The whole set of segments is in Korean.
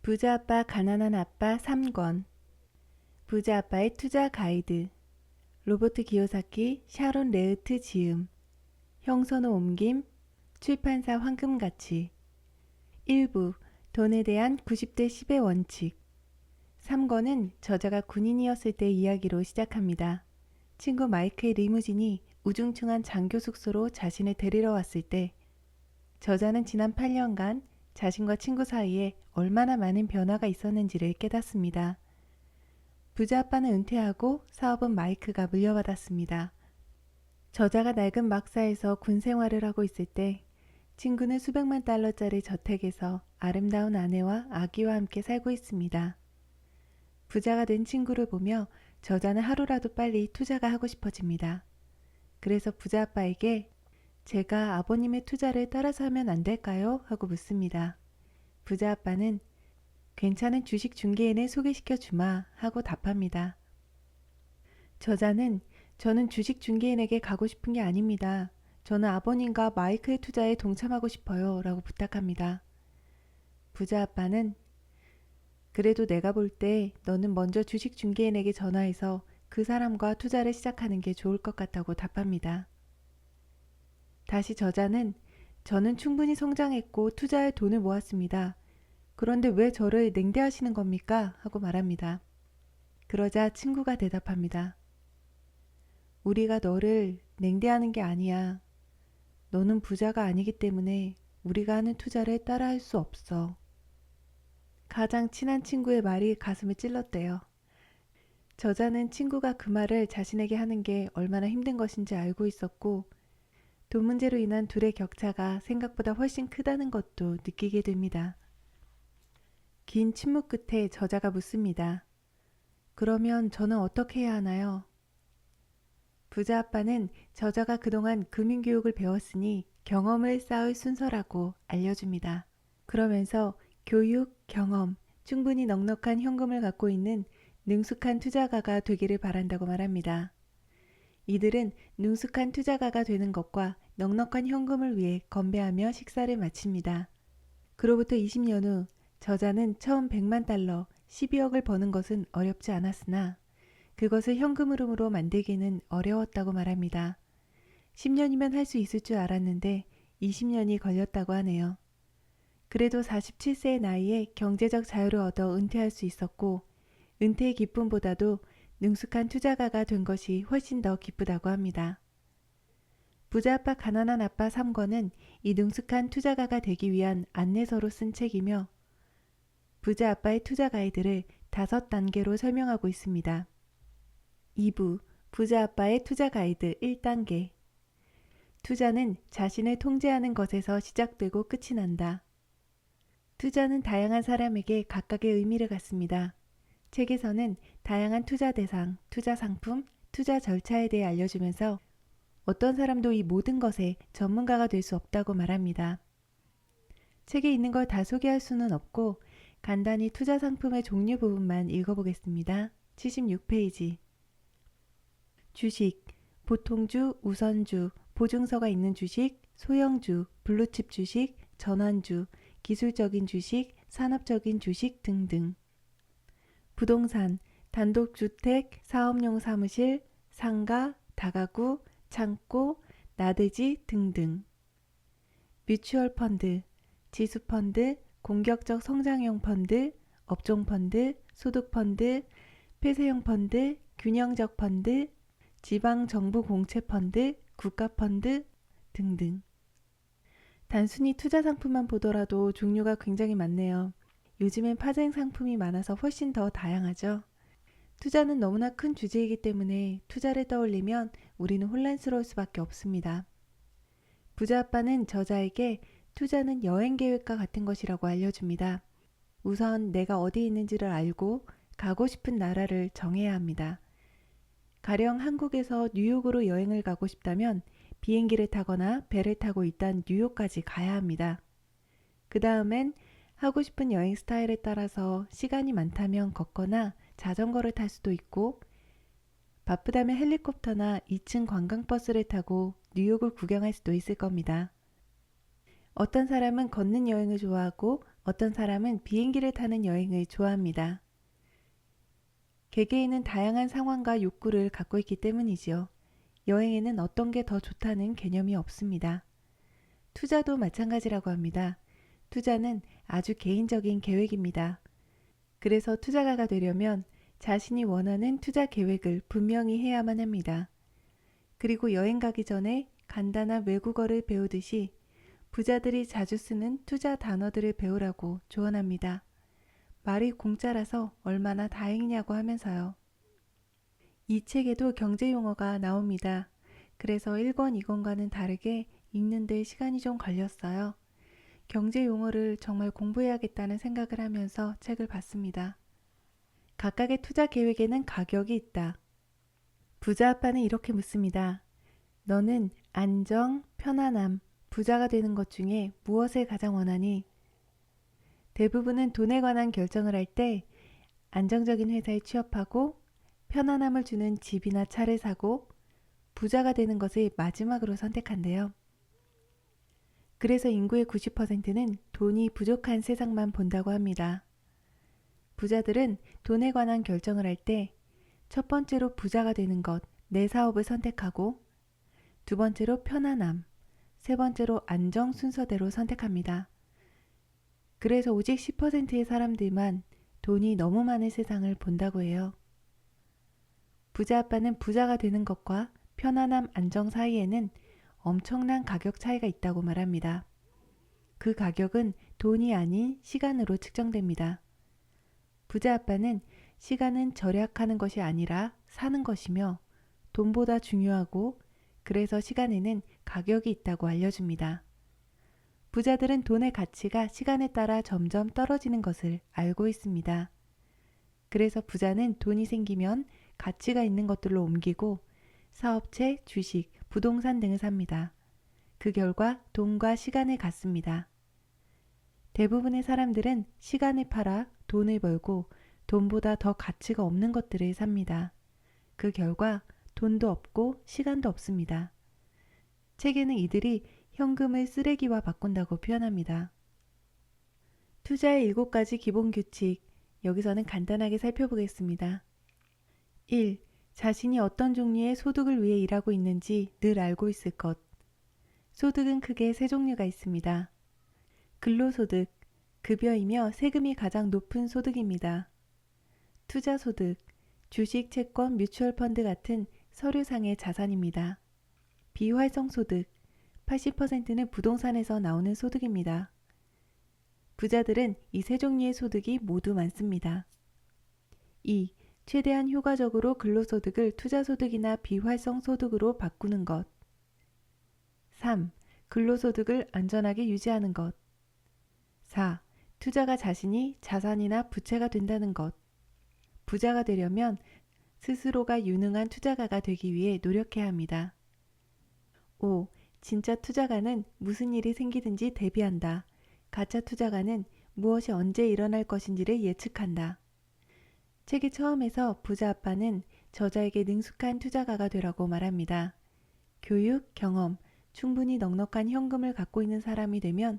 부자 아빠 가난한 아빠 3권. 부자 아빠의 투자 가이드. 로버트 기요사키, 샤론 레으트 지음. 형선호 옮김. 출판사 황금가치. 1부. 돈에 대한 90대 10의 원칙. 3권은 저자가 군인이었을 때 이야기로 시작합니다. 친구 마이크의 리무진이 우중충한 장교 숙소로 자신을 데리러 왔을 때 저자는 지난 8년간 자신과 친구 사이에 얼마나 많은 변화가 있었는지를 깨닫습니다. 부자 아빠는 은퇴하고 사업은 마이크가 물려받았습니다. 저자가 낡은 막사에서 군 생활을 하고 있을 때 친구는 수백만 달러짜리 저택에서 아름다운 아내와 아기와 함께 살고 있습니다. 부자가 된 친구를 보며 저자는 하루라도 빨리 투자가 하고 싶어집니다. 그래서 부자 아빠에게 제가 아버님의 투자를 따라서 하면 안 될까요? 하고 묻습니다. 부자 아빠는 괜찮은 주식 중개인을 소개시켜 주마 하고 답합니다. 저자는 저는 주식 중개인에게 가고 싶은 게 아닙니다. 저는 아버님과 마이크의 투자에 동참하고 싶어요 라고 부탁합니다. 부자 아빠는 그래도 내가 볼 때 너는 먼저 주식 중개인에게 전화해서 그 사람과 투자를 시작하는 게 좋을 것 같다고 답합니다. 다시 저자는 저는 충분히 성장했고 투자할 돈을 모았습니다. 그런데 왜 저를 냉대하시는 겁니까? 하고 말합니다. 그러자 친구가 대답합니다. 우리가 너를 냉대하는 게 아니야. 너는 부자가 아니기 때문에 우리가 하는 투자를 따라할 수 없어. 가장 친한 친구의 말이 가슴을 찔렀대요. 저자는 친구가 그 말을 자신에게 하는 게 얼마나 힘든 것인지 알고 있었고 돈 문제로 인한 둘의 격차가 생각보다 훨씬 크다는 것도 느끼게 됩니다. 긴 침묵 끝에 저자가 묻습니다. 그러면 저는 어떻게 해야 하나요? 부자 아빠는 저자가 그동안 금융교육을 배웠으니 경험을 쌓을 순서라고 알려줍니다. 그러면서 교육, 경험, 충분히 넉넉한 현금을 갖고 있는 능숙한 투자가가 되기를 바란다고 말합니다. 이들은 능숙한 투자가가 되는 것과 넉넉한 현금을 위해 건배하며 식사를 마칩니다. 그로부터 20년 후 저자는 처음 100만 달러, 12억을 버는 것은 어렵지 않았으나 그것을 현금으로 만들기는 어려웠다고 말합니다. 10년이면 할 수 있을 줄 알았는데 20년이 걸렸다고 하네요. 그래도 47세의 나이에 경제적 자유를 얻어 은퇴할 수 있었고 은퇴의 기쁨보다도 능숙한 투자가가 된 것이 훨씬 더 기쁘다고 합니다. 부자 아빠 가난한 아빠 3권은 이 능숙한 투자가가 되기 위한 안내서로 쓴 책이며 부자 아빠의 투자 가이드를 5단계로 설명하고 있습니다. 2부 부자 아빠의 투자 가이드 1단계. 투자는 자신을 통제하는 것에서 시작되고 끝이 난다. 투자는 다양한 사람에게 각각의 의미를 갖습니다. 책에서는 다양한 투자 대상, 투자 상품, 투자 절차에 대해 알려주면서 어떤 사람도 이 모든 것에 전문가가 될 수 없다고 말합니다. 책에 있는 걸 다 소개할 수는 없고 간단히 투자 상품의 종류 부분만 읽어보겠습니다. 76페이지. 주식, 보통주, 우선주, 보증서가 있는 주식, 소형주, 블루칩 주식, 전환주, 기술적인 주식, 산업적인 주식 등등. 부동산, 단독주택, 사업용 사무실, 상가, 다가구, 창고, 나대지 등등. 뮤추얼 펀드, 지수 펀드, 공격적 성장형 펀드, 업종 펀드, 소득 펀드, 폐쇄형 펀드, 균형적 펀드, 지방 정부 공채 펀드, 국가 펀드 등등. 단순히 투자 상품만 보더라도 종류가 굉장히 많네요. 요즘엔 파생 상품이 많아서 훨씬 더 다양하죠. 투자는 너무나 큰 주제이기 때문에 투자를 떠올리면 우리는 혼란스러울 수밖에 없습니다. 부자 아빠는 저자에게 투자는 여행 계획과 같은 것이라고 알려줍니다. 우선 내가 어디 있는지를 알고 가고 싶은 나라를 정해야 합니다. 가령 한국에서 뉴욕으로 여행을 가고 싶다면 비행기를 타거나 배를 타고 일단 뉴욕까지 가야 합니다. 그 다음엔 하고 싶은 여행 스타일에 따라서 시간이 많다면 걷거나 자전거를 탈 수도 있고 바쁘다면 헬리콥터나 2층 관광버스를 타고 뉴욕을 구경할 수도 있을 겁니다. 어떤 사람은 걷는 여행을 좋아하고 어떤 사람은 비행기를 타는 여행을 좋아합니다. 개개인은 다양한 상황과 욕구를 갖고 있기 때문이지요. 여행에는 어떤 게 더 좋다는 개념이 없습니다. 투자도 마찬가지라고 합니다. 투자는 아주 개인적인 계획입니다. 그래서 투자가가 되려면 자신이 원하는 투자 계획을 분명히 해야만 합니다. 그리고 여행 가기 전에 간단한 외국어를 배우듯이 부자들이 자주 쓰는 투자 단어들을 배우라고 조언합니다. 말이 공짜라서 얼마나 다행이냐고 하면서요. 이 책에도 경제 용어가 나옵니다. 그래서 1권, 2권과는 다르게 읽는데 시간이 좀 걸렸어요. 경제 용어를 정말 공부해야겠다는 생각을 하면서 책을 봤습니다. 각각의 투자 계획에는 가격이 있다. 부자 아빠는 이렇게 묻습니다. 너는 안정, 편안함, 부자가 되는 것 중에 무엇을 가장 원하니? 대부분은 돈에 관한 결정을 할 때 안정적인 회사에 취업하고 편안함을 주는 집이나 차를 사고 부자가 되는 것을 마지막으로 선택한대요. 그래서 인구의 90%는 돈이 부족한 세상만 본다고 합니다. 부자들은 돈에 관한 결정을 할 때 첫 번째로 부자가 되는 것, 내 사업을 선택하고 두 번째로 편안함, 세 번째로 안정 순서대로 선택합니다. 그래서 오직 10%의 사람들만 돈이 너무 많은 세상을 본다고 해요. 부자 아빠는 부자가 되는 것과 편안함 안정 사이에는 엄청난 가격 차이가 있다고 말합니다. 그 가격은 돈이 아닌 시간으로 측정됩니다. 부자 아빠는 시간은 절약하는 것이 아니라 사는 것이며 돈보다 중요하고 그래서 시간에는 가격이 있다고 알려줍니다. 부자들은 돈의 가치가 시간에 따라 점점 떨어지는 것을 알고 있습니다. 그래서 부자는 돈이 생기면 가치가 있는 것들로 옮기고 사업체, 주식, 부동산 등을 삽니다. 그 결과 돈과 시간을 갖습니다. 대부분의 사람들은 시간을 팔아 돈을 벌고 돈보다 더 가치가 없는 것들을 삽니다. 그 결과 돈도 없고 시간도 없습니다. 책에는 이들이 현금을 쓰레기와 바꾼다고 표현합니다. 투자의 7가지 기본 규칙, 여기서는 간단하게 살펴보겠습니다. 1. 자신이 어떤 종류의 소득을 위해 일하고 있는지 늘 알고 있을 것. 소득은 크게 세 종류가 있습니다. 근로소득, 급여이며 세금이 가장 높은 소득입니다. 투자소득, 주식, 채권, 뮤추얼 펀드 같은 서류상의 자산입니다. 비활성소득, 80%는 부동산에서 나오는 소득입니다. 부자들은 이 세 종류의 소득이 모두 많습니다. 2. 최대한 효과적으로 근로소득을 투자소득이나 비활성소득으로 바꾸는 것. 3. 근로소득을 안전하게 유지하는 것. 4. 투자가 자신이 자산이나 부채가 된다는 것. 부자가 되려면 스스로가 유능한 투자가가 되기 위해 노력해야 합니다. 5. 진짜 투자가는 무슨 일이 생기든지 대비한다. 가짜 투자가는 무엇이 언제 일어날 것인지를 예측한다. 책의 처음에서 부자 아빠는 저자에게 능숙한 투자가가 되라고 말합니다. 교육, 경험, 충분히 넉넉한 현금을 갖고 있는 사람이 되면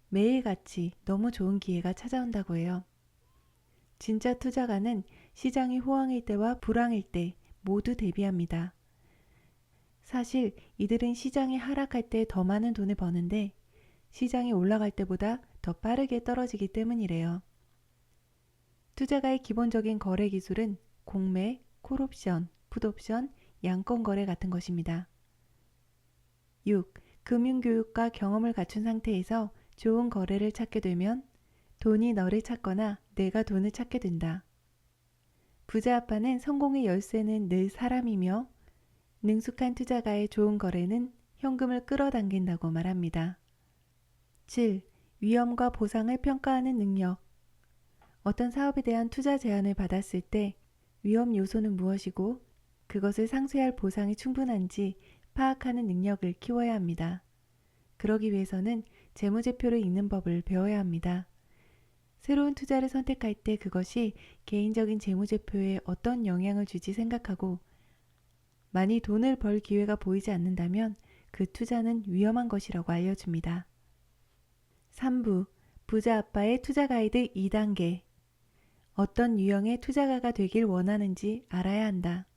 매일같이 너무 좋은 기회가 찾아온다고 해요. 진짜 투자가는 시장이 호황일 때와 불황일 때 모두 대비합니다. 사실 이들은 시장이 하락할 때 더 많은 돈을 버는데 시장이 올라갈 때보다 더 빠르게 떨어지기 때문이래요. 투자가의 기본적인 거래 기술은 공매, 콜옵션, 풋옵션, 양권 거래 같은 것입니다. 6. 금융교육과 경험을 갖춘 상태에서 좋은 거래를 찾게 되면 돈이 너를 찾거나 내가 돈을 찾게 된다. 부자 아빠는 성공의 열쇠는 늘 사람이며 능숙한 투자가의 좋은 거래는 현금을 끌어당긴다고 말합니다. 7. 위험과 보상을 평가하는 능력. 어떤 사업에 대한 투자 제안을 받았을 때 위험 요소는 무엇이고 그것을 상쇄할 보상이 충분한지 파악하는 능력을 키워야 합니다. 그러기 위해서는 재무제표를 읽는 법을 배워야 합니다. 새로운 투자를 선택할 때 그것이 개인적인 재무제표에 어떤 영향을 줄지 생각하고 만일 돈을 벌 기회가 보이지 않는다면 그 투자는 위험한 것이라고 알려줍니다. 3부 부자 아빠의 투자 가이드 2단계. 어떤 유형의 투자가가 되길 원하는지 알아야 한다.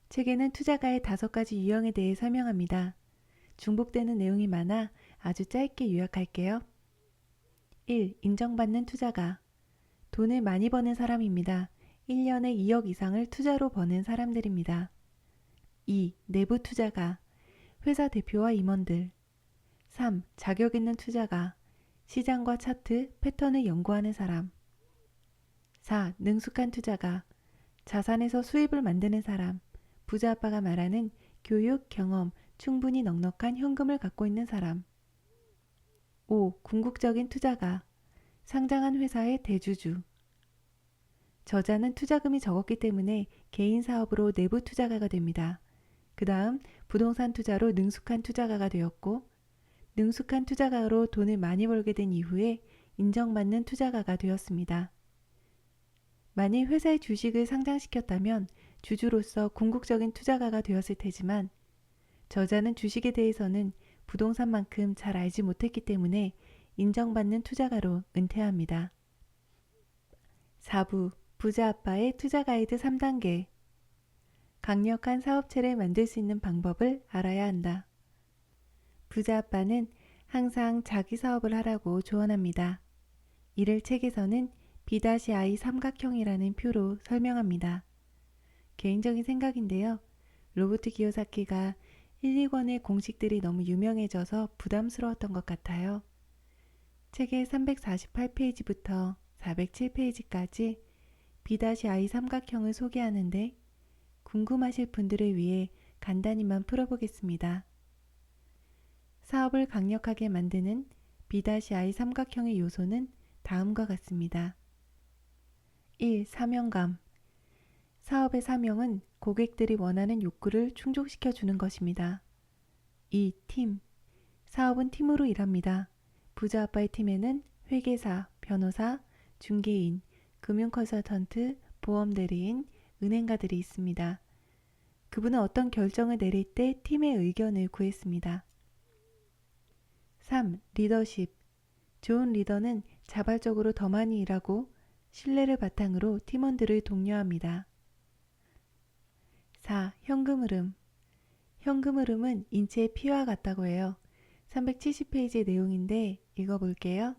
책에는 투자가의 5가지 유형에 대해 설명합니다. 중복되는 내용이 많아 아주 짧게 요약할게요. 1. 인정받는 투자가. 돈을 많이 버는 사람입니다. 1년에 2억 이상을 투자로 버는 사람들입니다. 2. 내부 투자가. 회사 대표와 임원들. 3. 자격 있는 투자가. 시장과 차트, 패턴을 연구하는 사람. 4. 능숙한 투자가. 자산에서 수입을 만드는 사람. 부자 아빠가 말하는 교육, 경험, 충분히 넉넉한 현금을 갖고 있는 사람. 5. 궁극적인 투자가. 상장한 회사의 대주주. 저자는 투자금이 적었기 때문에 개인 사업으로 내부 투자가가 됩니다. 그 다음 부동산 투자로 능숙한 투자가가 되었고, 능숙한 투자가로 돈을 많이 벌게 된 이후에 인정받는 투자가가 되었습니다. 만일 회사의 주식을 상장시켰다면 주주로서 궁극적인 투자가가 되었을 테지만, 저자는 주식에 대해서는 부동산만큼 잘 알지 못했기 때문에 인정받는 투자가로 은퇴합니다. 4부 부자 아빠의 투자 가이드 3단계. 강력한 사업체를 만들 수 있는 방법을 알아야 한다. 부자 아빠는 항상 자기 사업을 하라고 조언합니다. 이를 책에서는 B-I 삼각형이라는 표로 설명합니다. 개인적인 생각인데요. 로버트 기요사키가 1, 2권의 공식들이 너무 유명해져서 부담스러웠던 것 같아요. 책의 348페이지부터 407페이지까지 B-I 삼각형을 소개하는데 궁금하실 분들을 위해 간단히만 풀어보겠습니다. 사업을 강력하게 만드는 B-I 삼각형의 요소는 다음과 같습니다. 1. 사명감. 사업의 사명은 고객들이 원하는 욕구를 충족시켜 주는 것입니다. 2. 팀. 사업은 팀으로 일합니다. 부자 아빠의 팀에는 회계사, 변호사, 중개인, 금융 컨설턴트, 보험 대리인, 은행가들이 있습니다. 그분은 어떤 결정을 내릴 때 팀의 의견을 구했습니다. 3. 리더십. 좋은 리더는 자발적으로 더 많이 일하고 신뢰를 바탕으로 팀원들을 독려합니다. 4. 현금 흐름. 현금 흐름은 인체의 피와 같다고 해요. 370페이지의 내용인데 읽어볼게요.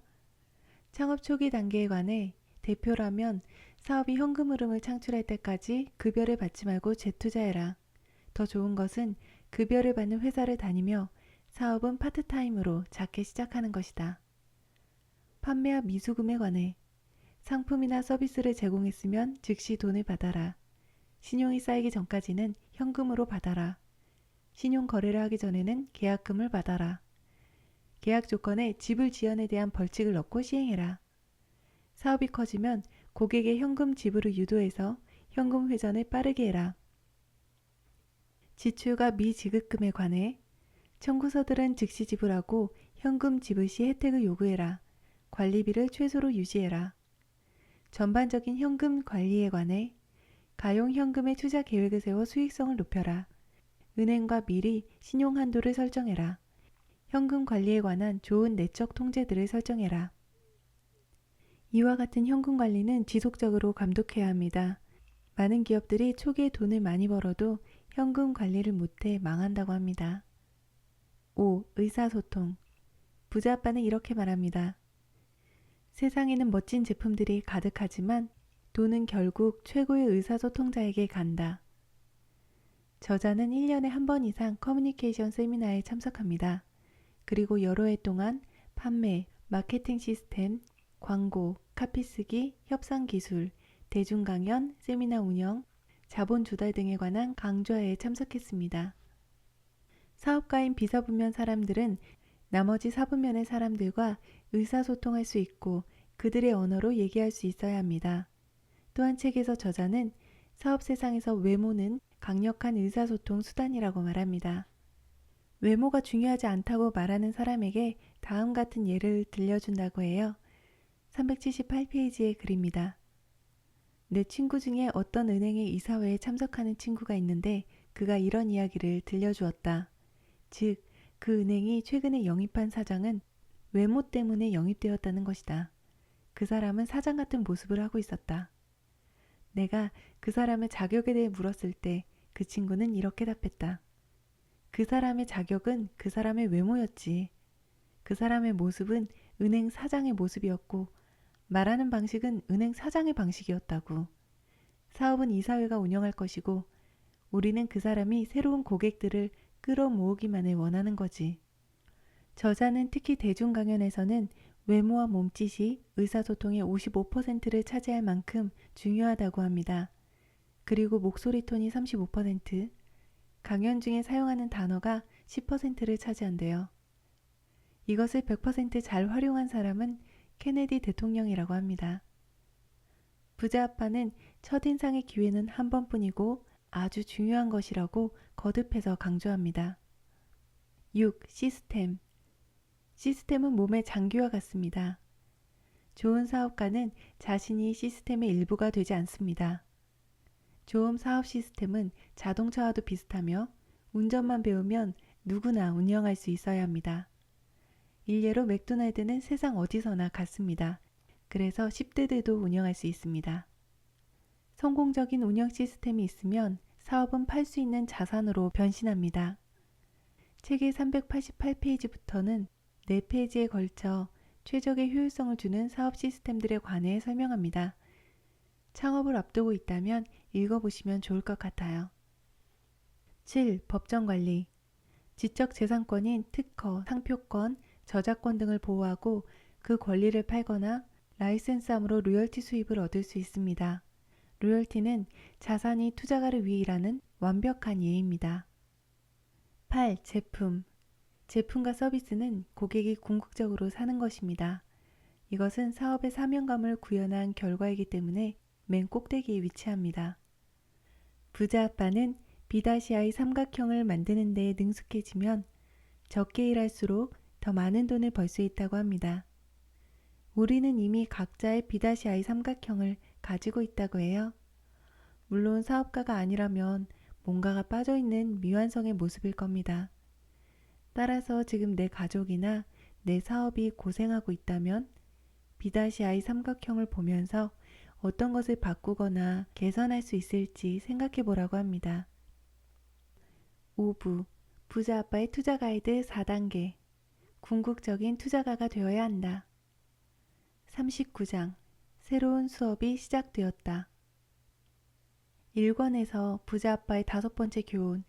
창업 초기 단계에 관해 대표라면 사업이 현금 흐름을 창출할 때까지 급여를 받지 말고 재투자해라. 더 좋은 것은 급여를 받는 회사를 다니며 사업은 파트타임으로 작게 시작하는 것이다. 판매와 미수금에 관해 상품이나 서비스를 제공했으면 즉시 돈을 받아라. 신용이 쌓이기 전까지는 현금으로 받아라. 신용 거래를 하기 전에는 계약금을 받아라. 계약 조건에 지불 지연에 대한 벌칙을 넣고 시행해라. 사업이 커지면 고객의 현금 지불을 유도해서 현금 회전을 빠르게 해라. 지출과 미지급금에 관해 청구서들은 즉시 지불하고 현금 지불 시 혜택을 요구해라. 관리비를 최소로 유지해라. 전반적인 현금 관리에 관해 가용 현금의 투자 계획을 세워 수익성을 높여라. 은행과 미리 신용 한도를 설정해라. 현금 관리에 관한 좋은 내적 통제들을 설정해라. 이와 같은 현금 관리는 지속적으로 감독해야 합니다. 많은 기업들이 초기에 돈을 많이 벌어도 현금 관리를 못해 망한다고 합니다. 5. 의사소통. 부자 아빠는 이렇게 말합니다. 세상에는 멋진 제품들이 가득하지만 돈은 결국 최고의 의사소통자에게 간다. 저자는 1년에 한 번 이상 커뮤니케이션 세미나에 참석합니다. 그리고 여러 해 동안 판매, 마케팅 시스템, 광고, 카피쓰기, 협상 기술, 대중 강연, 세미나 운영, 자본 조달 등에 관한 강좌에 참석했습니다. 사업가인 비서부면 사람들은 나머지 사부면의 사람들과 의사소통할 수 있고 그들의 언어로 얘기할 수 있어야 합니다. 또한 책에서 저자는 사업 세상에서 외모는 강력한 의사소통 수단이라고 말합니다. 외모가 중요하지 않다고 말하는 사람에게 다음 같은 예를 들려준다고 해요. 378페이지의 글입니다. 내 친구 중에 어떤 은행의 이사회에 참석하는 친구가 있는데 그가 이런 이야기를 들려주었다. 즉, 그 은행이 최근에 영입한 사장은 외모 때문에 영입되었다는 것이다. 그 사람은 사장 같은 모습을 하고 있었다. 내가 그 사람의 자격에 대해 물었을 때 그 친구는 이렇게 답했다. 그 사람의 자격은 그 사람의 외모였지. 그 사람의 모습은 은행 사장의 모습이었고 말하는 방식은 은행 사장의 방식이었다고. 사업은 이사회가 운영할 것이고 우리는 그 사람이 새로운 고객들을 끌어모으기만을 원하는 거지. 저자는 특히 대중 강연에서는 외모와 몸짓이 의사소통의 55%를 차지할 만큼 중요하다고 합니다. 그리고 목소리 톤이 35%, 강연 중에 사용하는 단어가 10%를 차지한대요. 이것을 100% 잘 활용한 사람은 케네디 대통령이라고 합니다. 부자 아빠는 첫인상의 기회는 한 번뿐이고 아주 중요한 것이라고 거듭해서 강조합니다. 6. 시스템. 시스템은 몸의 장기와 같습니다. 좋은 사업가는 자신이 시스템의 일부가 되지 않습니다. 좋은 사업 시스템은 자동차와도 비슷하며 운전만 배우면 누구나 운영할 수 있어야 합니다. 일례로 맥도날드는 세상 어디서나 같습니다. 그래서 10대들도 운영할 수 있습니다. 성공적인 운영 시스템이 있으면 사업은 팔 수 있는 자산으로 변신합니다. 책의 388페이지부터는 4페이지에 걸쳐 최적의 효율성을 주는 사업 시스템들에 관해 설명합니다. 창업을 앞두고 있다면 읽어보시면 좋을 것 같아요. 7. 법정관리. 지적재산권인 특허, 상표권, 저작권 등을 보호하고 그 권리를 팔거나 라이센스함으로 로열티 수입을 얻을 수 있습니다. 로열티는 자산이 투자가를 위해 일하는 완벽한 예입니다. 8. 제품. 제품과 서비스는 고객이 궁극적으로 사는 것입니다. 이것은 사업의 사명감을 구현한 결과이기 때문에 맨 꼭대기에 위치합니다. 부자 아빠는 B-I 삼각형을 만드는 데 능숙해지면 적게 일할수록 더 많은 돈을 벌 수 있다고 합니다. 우리는 이미 각자의 B-I 삼각형을 가지고 있다고 해요. 물론 사업가가 아니라면 뭔가가 빠져있는 미완성의 모습일 겁니다. 따라서 지금 내 가족이나 내 사업이 고생하고 있다면 B-I 삼각형을 보면서 어떤 것을 바꾸거나 개선할 수 있을지 생각해 보라고 합니다. 5부 부자 아빠의 투자 가이드 4단계. 궁극적인 투자가가 되어야 한다. 39장 새로운 수업이 시작되었다. 1권에서 부자 아빠의 5번째 교훈,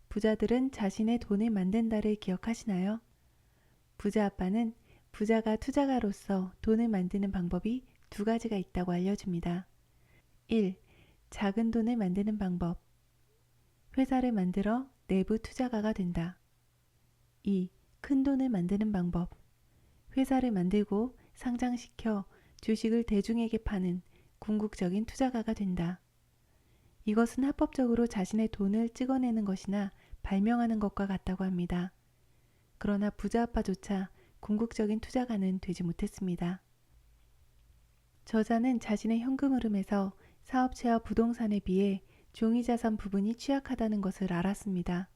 부자들은 자신의 돈을 만든다를 기억하시나요? 부자 아빠는 부자가 투자가로서 돈을 만드는 방법이 2가지가 있다고 알려줍니다. 1. 작은 돈을 만드는 방법. 회사를 만들어 내부 투자가가 된다. 2. 큰 돈을 만드는 방법. 회사를 만들고 상장시켜 주식을 대중에게 파는 궁극적인 투자가가 된다. 이것은 합법적으로 자신의 돈을 찍어내는 것이나 발명하는 것과 같다고 합니다. 그러나 부자 아빠조차 궁극적인 투자가는 되지 못했습니다. 저자는 자신의 현금 흐름에서 사업체와 부동산에 비해 종이자산 부분이 취약하다는 것을 알았습니다.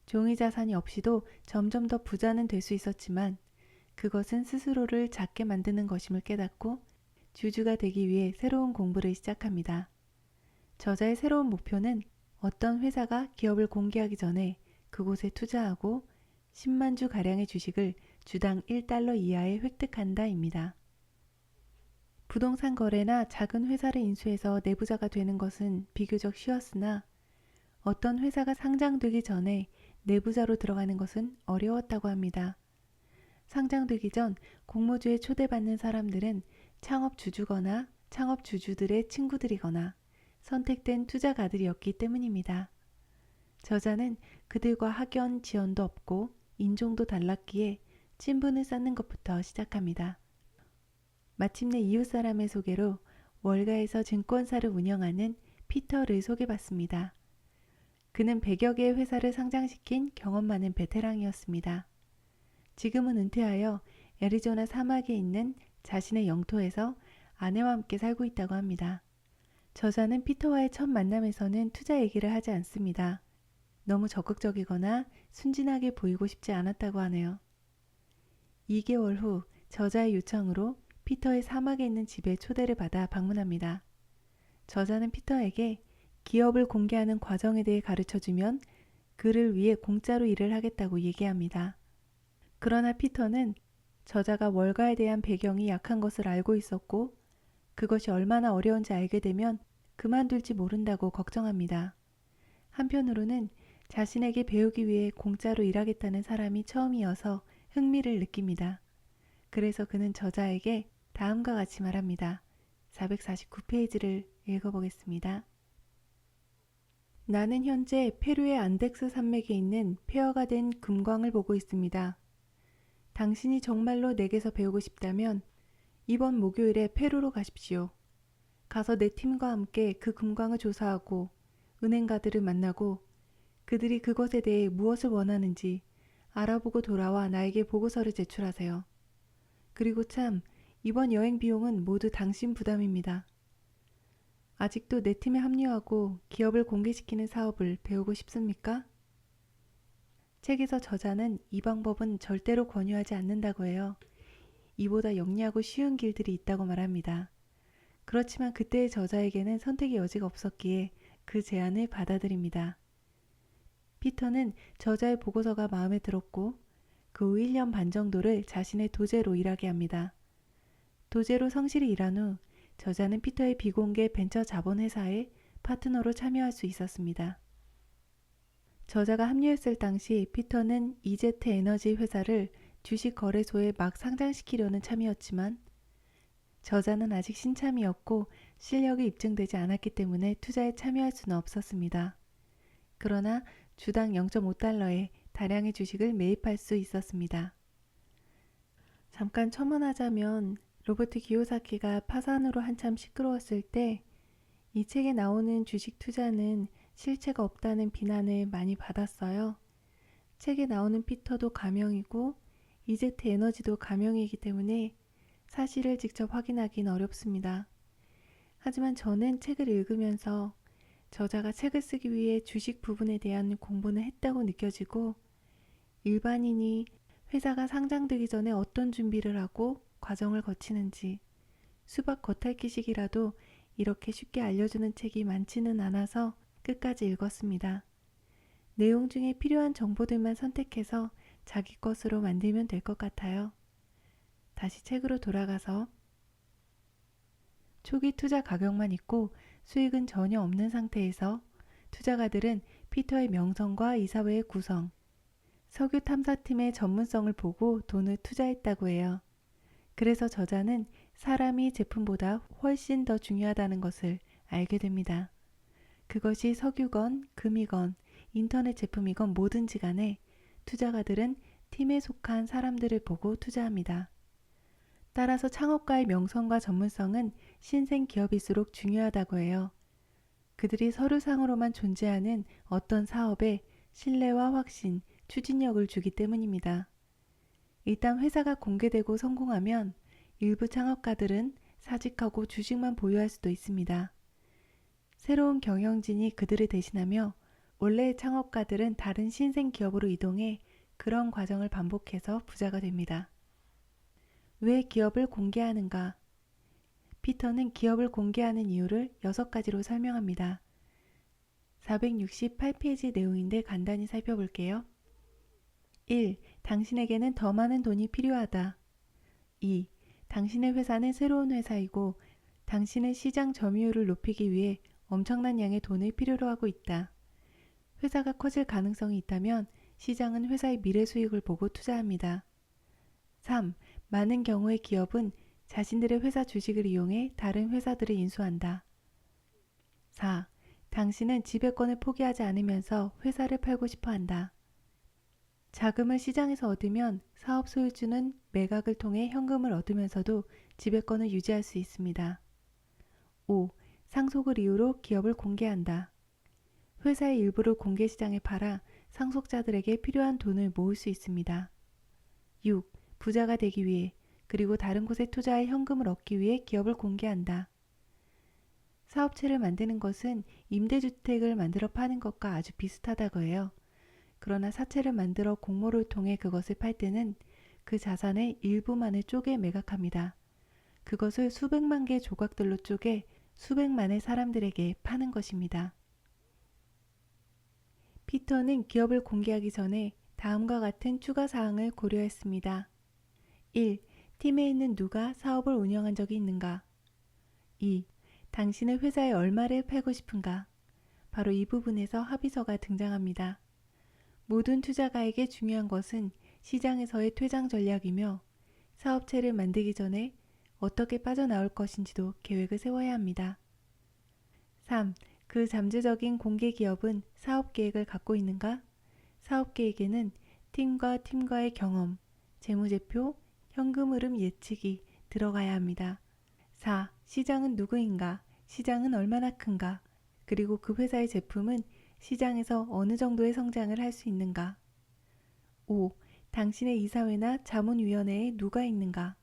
종이자산이 없이도 점점 더 부자는 될 수 있었지만 그것은 스스로를 작게 만드는 것임을 깨닫고 주주가 되기 위해 새로운 공부를 시작합니다. 저자의 새로운 목표는 어떤 회사가 기업을 공개하기 전에 그곳에 투자하고 10만 주 가량의 주식을 주당 1달러 이하에 획득한다입니다. 부동산 거래나 작은 회사를 인수해서 내부자가 되는 것은 비교적 쉬웠으나 어떤 회사가 상장되기 전에 내부자로 들어가는 것은 어려웠다고 합니다. 상장되기 전 공모주에 초대받는 사람들은 창업주주거나 창업주주들의 친구들이거나 선택된 투자가들이었기 때문입니다. 저자는 그들과 학연 지연도 없고 인종도 달랐기에 친분을 쌓는 것부터 시작합니다. 마침내 이웃사람의 소개로 월가에서 증권사를 운영하는 피터를 소개받습니다. 그는 100여 개의 회사를 상장시킨 경험 많은 베테랑이었습니다. 지금은 은퇴하여 애리조나 사막에 있는 자신의 영토에서 아내와 함께 살고 있다고 합니다. 저자는 피터와의 첫 만남에서는 투자 얘기를 하지 않습니다. 너무 적극적이거나 순진하게 보이고 싶지 않았다고 하네요. 2개월 후 저자의 요청으로 피터의 사막에 있는 집에 초대를 받아 방문합니다. 저자는 피터에게 기업을 공개하는 과정에 대해 가르쳐주면 그를 위해 공짜로 일을 하겠다고 얘기합니다. 그러나 피터는 저자가 월가에 대한 배경이 약한 것을 알고 있었고 그것이 얼마나 어려운지 알게 되면 그만둘지 모른다고 걱정합니다. 한편으로는 자신에게 배우기 위해 공짜로 일하겠다는 사람이 처음이어서 흥미를 느낍니다. 그래서 그는 저자에게 다음과 같이 말합니다. 449페이지를 읽어보겠습니다. 나는 현재 페루의 안데스 산맥에 있는 폐허가 된 금광을 보고 있습니다. 당신이 정말로 내게서 배우고 싶다면 이번 목요일에 페루로 가십시오. 가서 내 팀과 함께 그 금광을 조사하고 은행가들을 만나고 그들이 그것에 대해 무엇을 원하는지 알아보고 돌아와 나에게 보고서를 제출하세요. 그리고 참, 이번 여행 비용은 모두 당신 부담입니다. 아직도 내 팀에 합류하고 기업을 공개시키는 사업을 배우고 싶습니까? 책에서 저자는 이 방법은 절대로 권유하지 않는다고 해요. 이보다 영리하고 쉬운 길들이 있다고 말합니다. 그렇지만 그때의 저자에게는 선택의 여지가 없었기에 그 제안을 받아들입니다. 피터는 저자의 보고서가 마음에 들었고 그 후 1년 반 정도를 자신의 도제로 일하게 합니다. 도제로 성실히 일한 후 저자는 피터의 비공개 벤처 자본 회사에 파트너로 참여할 수 있었습니다. 저자가 합류했을 당시 피터는 이제트 에너지 회사를 주식 거래소에 막 상장시키려는 참이었지만 저자는 아직 신참이었고 실력이 입증되지 않았기 때문에 투자에 참여할 수는 없었습니다. 그러나 주당 0.5달러에 다량의 주식을 매입할 수 있었습니다. 잠깐 첨언하자면 로버트 기요사키가 파산으로 한참 시끄러웠을 때 이 책에 나오는 주식 투자는 실체가 없다는 비난을 많이 받았어요. 책에 나오는 피터도 가명이고 이제트 에너지도 가명이기 때문에 사실을 직접 확인하기는 어렵습니다. 하지만 저는 책을 읽으면서 저자가 책을 쓰기 위해 주식 부분에 대한 공부는 했다고 느껴지고 일반인이 회사가 상장되기 전에 어떤 준비를 하고 과정을 거치는지 수박 겉핥기식이라도 이렇게 쉽게 알려주는 책이 많지는 않아서 끝까지 읽었습니다. 내용 중에 필요한 정보들만 선택해서 자기 것으로 만들면 될 것 같아요. 다시 책으로 돌아가서 초기 투자 가격만 있고 수익은 전혀 없는 상태에서 투자가들은 피터의 명성과 이사회의 구성, 석유 탐사팀의 전문성을 보고 돈을 투자했다고 해요. 그래서 저자는 사람이 제품보다 훨씬 더 중요하다는 것을 알게 됩니다. 그것이 석유건 금이건 인터넷 제품이건 뭐든지 간에 투자가들은 팀에 속한 사람들을 보고 투자합니다. 따라서 창업가의 명성과 전문성은 신생 기업일수록 중요하다고 해요. 그들이 서류상으로만 존재하는 어떤 사업에 신뢰와 확신, 추진력을 주기 때문입니다. 일단 회사가 공개되고 성공하면 일부 창업가들은 사직하고 주식만 보유할 수도 있습니다. 새로운 경영진이 그들을 대신하며 원래의 창업가들은 다른 신생 기업으로 이동해 그런 과정을 반복해서 부자가 됩니다. 왜 기업을 공개하는가? 피터는 기업을 공개하는 이유를 6가지로 설명합니다. 468페이지 내용인데 간단히 살펴볼게요. 1. 당신에게는 더 많은 돈이 필요하다. 2. 당신의 회사는 새로운 회사이고 당신은 시장 점유율을 높이기 위해 엄청난 양의 돈을 필요로 하고 있다. 회사가 커질 가능성이 있다면 시장은 회사의 미래 수익을 보고 투자합니다. 3. 많은 경우의 기업은 자신들의 회사 주식을 이용해 다른 회사들을 인수한다. 4. 당신은 지배권을 포기하지 않으면서 회사를 팔고 싶어 한다. 자금을 시장에서 얻으면 사업 소유주는 매각을 통해 현금을 얻으면서도 지배권을 유지할 수 있습니다. 5. 상속을 이유로 기업을 공개한다. 회사의 일부를 공개시장에 팔아 상속자들에게 필요한 돈을 모을 수 있습니다. 6. 부자가 되기 위해 그리고 다른 곳에 투자해 현금을 얻기 위해 기업을 공개한다. 사업체를 만드는 것은 임대주택을 만들어 파는 것과 아주 비슷하다고 해요. 그러나 사채를 만들어 공모를 통해 그것을 팔 때는 그 자산의 일부만을 쪼개 매각합니다. 그것을 수백만 개 조각들로 쪼개 수백만의 사람들에게 파는 것입니다. 피터는 기업을 공개하기 전에 다음과 같은 추가 사항을 고려했습니다. 1. 팀에 있는 누가 사업을 운영한 적이 있는가? 2. 당신의 회사에 얼마를 팔고 싶은가? 바로 이 부분에서 합의서가 등장합니다. 모든 투자가에게 중요한 것은 시장에서의 퇴장 전략이며 사업체를 만들기 전에 어떻게 빠져나올 것인지도 계획을 세워야 합니다. 3. 그 잠재적인 공개 기업은 사업 계획을 갖고 있는가? 사업 계획에는 팀과 팀과의 경험, 재무제표, 현금 흐름 예측이 들어가야 합니다. 4. 시장은 누구인가? 시장은 얼마나 큰가? 그리고 그 회사의 제품은 시장에서 어느 정도의 성장을 할 수 있는가? 5. 당신의 이사회나 자문위원회에 누가 있는가?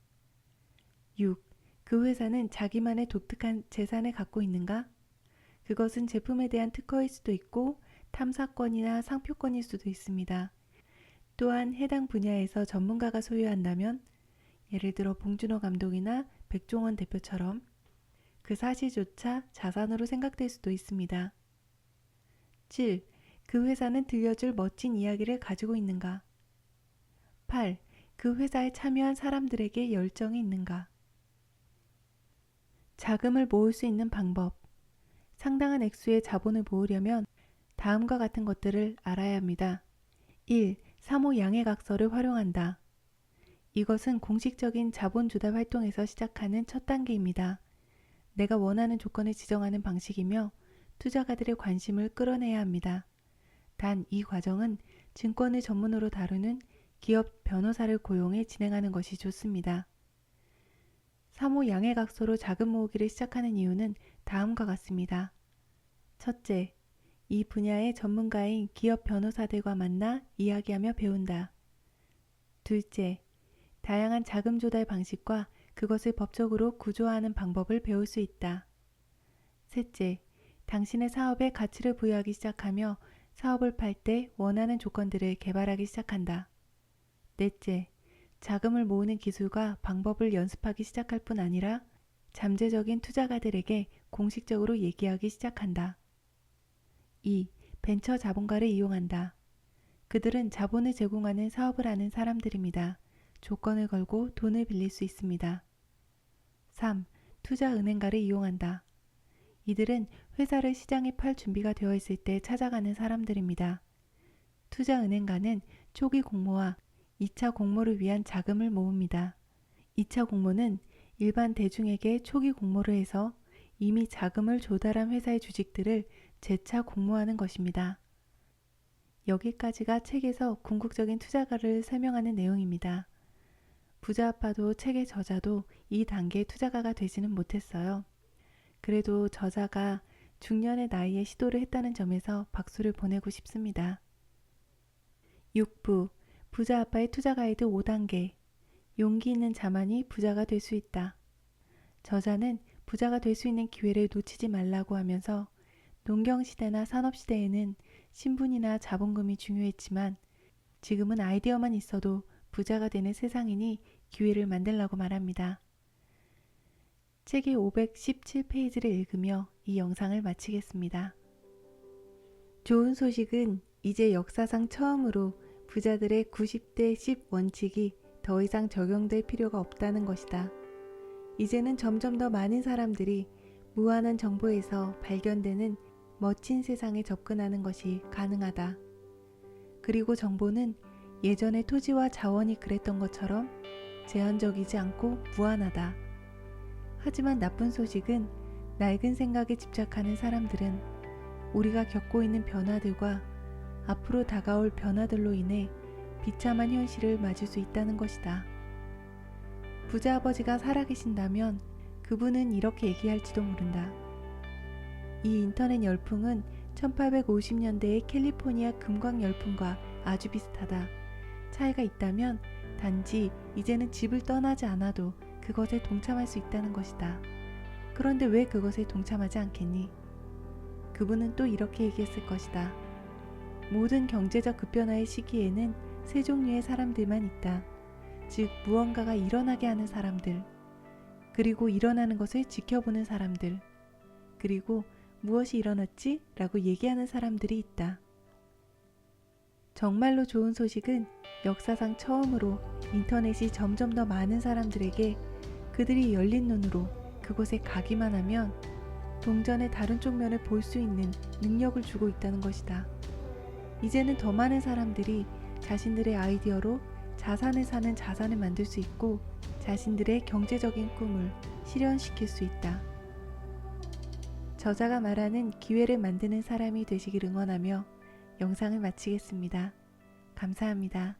6. 그 회사는 자기만의 독특한 재산을 갖고 있는가? 그것은 제품에 대한 특허일 수도 있고 탐사권이나 상표권일 수도 있습니다. 또한 해당 분야에서 전문가가 소유한다면 예를 들어 봉준호 감독이나 백종원 대표처럼 그 사실조차 자산으로 생각될 수도 있습니다. 7. 그 회사는 들려줄 멋진 이야기를 가지고 있는가? 8. 그 회사에 참여한 사람들에게 열정이 있는가? 자금을 모을 수 있는 방법. 상당한 액수의 자본을 모으려면 다음과 같은 것들을 알아야 합니다. 1. 사모 양해각서를 활용한다. 이것은 공식적인 자본 조달 활동에서 시작하는 첫 단계입니다. 내가 원하는 조건을 지정하는 방식이며 투자가들의 관심을 끌어내야 합니다. 단 이 과정은 증권을 전문으로 다루는 기업 변호사를 고용해 진행하는 것이 좋습니다. 사모 양해각서로 자금 모으기를 시작하는 이유는 다음과 같습니다. 첫째, 이 분야의 전문가인 기업 변호사들과 만나 이야기하며 배운다. 둘째, 다양한 자금 조달 방식과 그것을 법적으로 구조화하는 방법을 배울 수 있다. 셋째, 당신의 사업에 가치를 부여하기 시작하며 사업을 팔 때 원하는 조건들을 개발하기 시작한다. 넷째, 자금을 모으는 기술과 방법을 연습하기 시작할 뿐 아니라 잠재적인 투자가들에게 공식적으로 얘기하기 시작한다. 2. 벤처 자본가를 이용한다. 그들은 자본을 제공하는 사업을 하는 사람들입니다. 조건을 걸고 돈을 빌릴 수 있습니다. 3. 투자은행가를 이용한다. 이들은 회사를 시장에 팔 준비가 되어 있을 때 찾아가는 사람들입니다. 투자은행가는 초기 공모와 2차 공모를 위한 자금을 모읍니다. 2차 공모는 일반 대중에게 초기 공모를 해서 이미 자금을 조달한 회사의 주식들을 재차 공모하는 것입니다. 여기까지가 책에서 궁극적인 투자가를 설명하는 내용입니다. 부자아빠도 책의 저자도 이 단계의 투자가가 되지는 못했어요. 그래도 저자가 중년의 나이에 시도를 했다는 점에서 박수를 보내고 싶습니다. 6부 부자아빠의 투자 가이드 5단계 용기 있는 자만이 부자가 될 수 있다. 저자는 부자가 될 수 있는 기회를 놓치지 말라고 하면서 농경시대나 산업시대에는 신분이나 자본금이 중요했지만 지금은 아이디어만 있어도 부자가 되는 세상이니 기회를 만들라고 말합니다. 책의 517페이지를 읽으며 이 영상을 마치겠습니다. 좋은 소식은 이제 역사상 처음으로 부자들의 90대 10 원칙이 더 이상 적용될 필요가 없다는 것이다. 이제는 점점 더 많은 사람들이 무한한 정보에서 발견되는 멋진 세상에 접근하는 것이 가능하다. 그리고 정보는 예전의 토지와 자원이 그랬던 것처럼 제한적이지 않고 무한하다. 하지만 나쁜 소식은 낡은 생각에 집착하는 사람들은 우리가 겪고 있는 변화들과 앞으로 다가올 변화들로 인해 비참한 현실을 맞을 수 있다는 것이다. 부자 아버지가 살아계신다면 그분은 이렇게 얘기할지도 모른다. 이 인터넷 열풍은 1850년대의 캘리포니아 금광 열풍과 아주 비슷하다. 차이가 있다면 단지 이제는 집을 떠나지 않아도 그것에 동참할 수 있다는 것이다. 그런데 왜 그것에 동참하지 않겠니? 그분은 또 이렇게 얘기했을 것이다. 모든 경제적 급변화의 시기에는 세 종류의 사람들만 있다. 즉 무언가가 일어나게 하는 사람들, 그리고 일어나는 것을 지켜보는 사람들, 그리고 무엇이 일어났지? 라고 얘기하는 사람들이 있다. 정말로 좋은 소식은 역사상 처음으로 인터넷이 점점 더 많은 사람들에게 그들이 열린 눈으로 그곳에 가기만 하면 동전의 다른 쪽면을 볼 수 있는 능력을 주고 있다는 것이다. 이제는 더 많은 사람들이 자신들의 아이디어로 자산을 사는 자산을 만들 수 있고 자신들의 경제적인 꿈을 실현시킬 수 있다. 저자가 말하는 기회를 만드는 사람이 되시길 응원하며 영상을 마치겠습니다. 감사합니다.